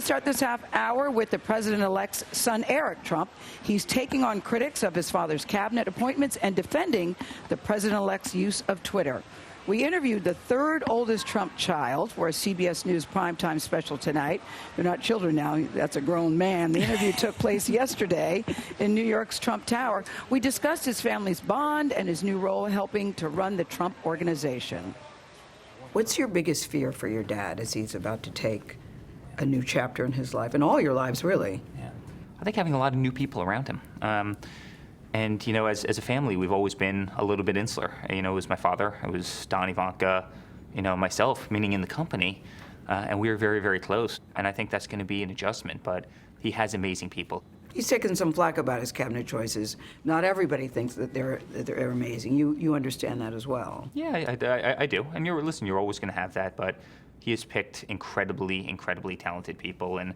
to start this half hour with the president-elect's son, Eric Trump. He's taking on critics of his father's cabinet appointments and defending the president-elect's use of Twitter. We interviewed the third oldest Trump child for a CBS News primetime special tonight. They're not children now. That's a grown man. The interview took place yesterday in New York's Trump Tower. We discussed his family's bond and his new role helping to run the Trump Organization. What's your biggest fear for your dad as he's about to take a new chapter in his life, and all your lives, really? Yeah. I think having a lot of new people around him. And, you know, as a family, we've always been a little bit insular. You know, it was my father, it was Don, Ivanka, you know, myself, meaning in the company, and we were very, very close. And I think that's going to be an adjustment, but he has amazing people. He's taken some flack about his cabinet choices. Not everybody thinks that they're amazing. You understand that as well. Yeah, I do. And you're always going to have that, but he has picked incredibly, incredibly talented people. And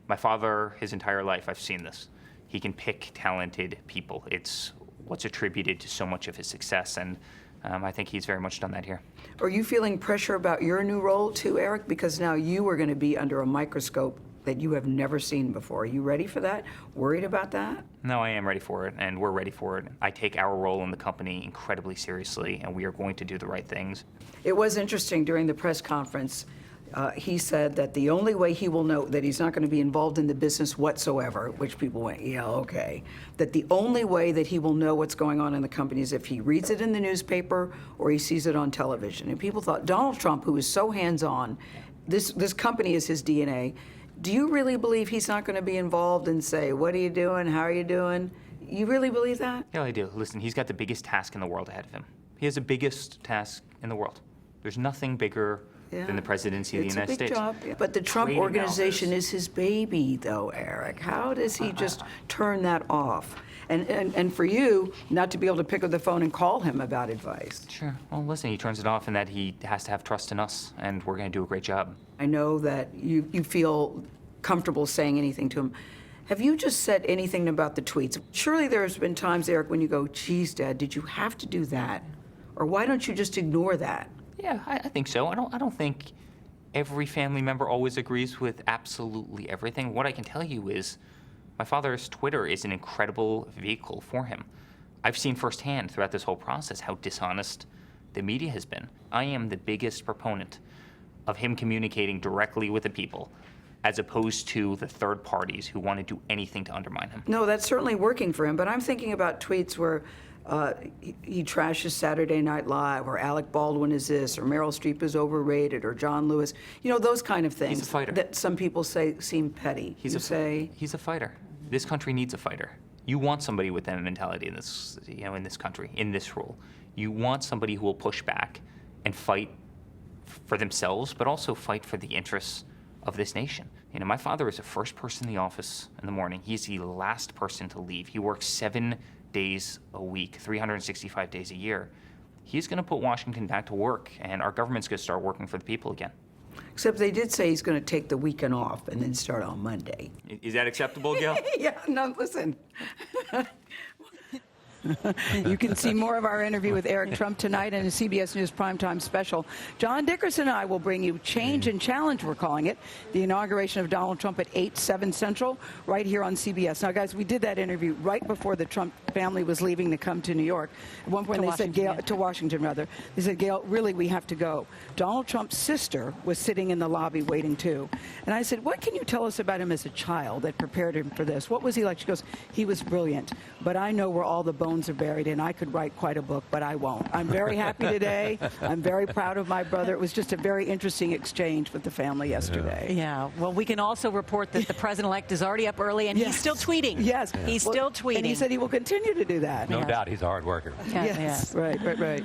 my father, his entire life, I've seen this. He can pick talented people. It's what's attributed to so much of his success, and I think he's very much done that here. Are you feeling pressure about your new role too, Eric? Because now you are going to be under a microscope that you have never seen before. Are you ready for that? Worried about that? No, I am ready for it, and we're ready for it. I take our role in the company incredibly seriously, and we are going to do the right things. It was interesting during the press conference. He said that the only way he will know that he's not going to be involved in the business whatsoever, which people went, yeah, okay, that the only way that he will know what's going on in the company is if he reads it in the newspaper or he sees it on television. And people thought Donald Trump, who is so hands-on, this company is his DNA. Do you really believe he's not going to be involved and say, what are you doing? How are you doing? You really believe that? Yeah, I do. Listen, he's got the biggest task in the world ahead of him. He has the biggest task in the world. There's nothing bigger than the presidency of the United States. It's a big job. But the Trump Organization is his baby, though, Eric. How does he just turn that off? And for you, not to be able to pick up the phone and call him about advice. Sure. Well, listen, he turns it off in that he has to have trust in us, and we're going to do a great job. I know that you feel comfortable saying anything to him. Have you just said anything about the tweets? Surely there's been times, Eric, when you go, geez, Dad, did you have to do that? Or why don't you just ignore that? Yeah, I think so. I don't think every family member always agrees with absolutely everything. What I can tell you is my father's Twitter is an incredible vehicle for him. I've seen firsthand throughout this whole process how dishonest the media has been. I am the biggest proponent of him communicating directly with the people as opposed to the third parties who want to do anything to undermine him. No, that's certainly working for him, but I'm thinking about tweets where he trashes Saturday Night Live, or Alec Baldwin is this, or Meryl Streep is overrated, or John Lewis. You know, those kind of things. He's a fighter. That some people say seem petty. He's a fighter. This country needs a fighter. You want somebody with that mentality in this, you know, in this country, in this role. You want somebody who will push back and fight for themselves, but also fight for the interests of this nation. You know, my father is the first person in the office in the morning. He's the last person to leave. He works 7 days a week, 365 days a year. He's going to put Washington back to work, and our government's going to start working for the people again. Except they did say he's going to take the weekend off and then start on Monday. Is that acceptable, Gail? Yeah, no, listen. You can see more of our interview with Eric Trump tonight in a CBS News primetime special. John Dickerson and I will bring you Change and Challenge, we're calling it, the inauguration of Donald Trump at 8, 7 Central, right here on CBS. Now, guys, we did that interview right before the Trump family was leaving to come to New York. At one point, they said, Gail, to Washington, rather. They said, Gail, really, we have to go. Donald Trump's sister was sitting in the lobby waiting, too. And I said, what can you tell us about him as a child that prepared him for this? What was he like? She goes, he was brilliant, but I know where all the bones are buried, and I could write quite a book, but I won't. I'm very happy today. I'm very proud of my brother. It was just a very interesting exchange with the family yesterday. Yeah. Well, we can also report that the president-elect is already up early, and he's still tweeting. Yes. He's still tweeting. And he said he will continue to do that. No doubt he's a hard worker. Yes. Right.